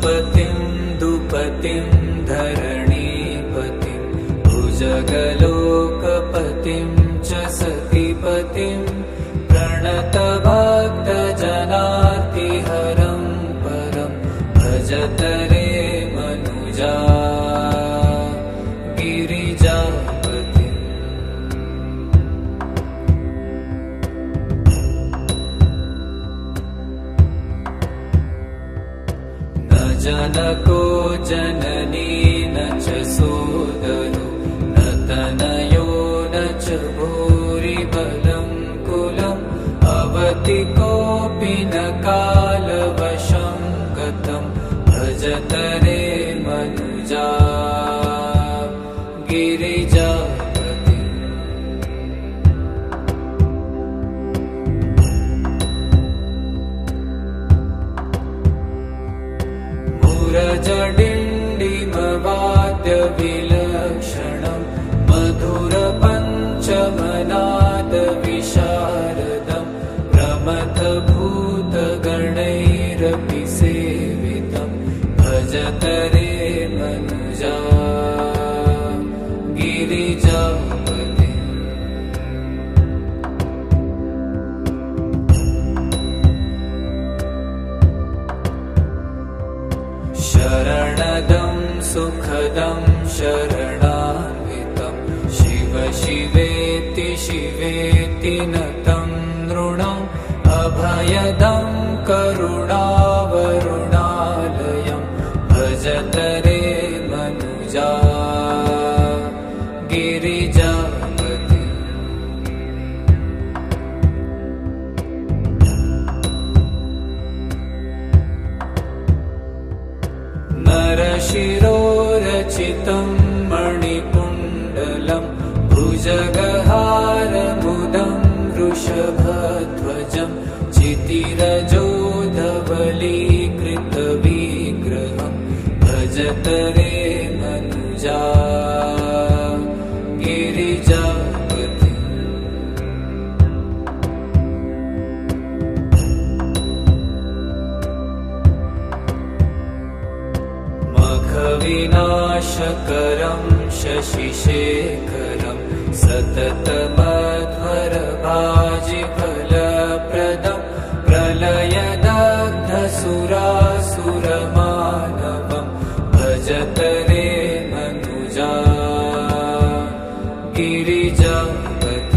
सुपतिं दुपतिं धरणीपतिं भुजगलोकपतिं च सतिपतिं प्रणतभक्तजनार्तिहरं परं भजत रे मनुजा गिरिजापतिम्। न जनको जननी न च सोदरो न तनयो न च भूरिबलं कुलम् अवति कोऽपि न कालवशं गतं भजत रे मनुजा गिरिजापतिम्। मुरजडिण्डिमवाद्यविलक्षणं मधुरपञ्चमनादविशारदं प्रमथभूतगणैरपि सेवितं भजत रे मनुजा गिरिजापतिम्। शरणदं सुखदं शरणान्वितं शिव शिवेति शिवेति नतं नृणम् अभयदं करुणावरुणालयं भजत रे मनुजा गिरिजापतिम्। नरशिरोरचितं मणिकुण्डलं भुजगहारमुदं वृषभध्वजं चितिरजोधवलीकृतविग्रहं भजत रे मनुजा गिरिजापतिम्। मखविनाशकरं शशिशेखरं सततमध्वरभाजिफलप्रदं प्रलयदग्धसुरासुरमानवं भजत रे मनुजा गिरिजापतिम्।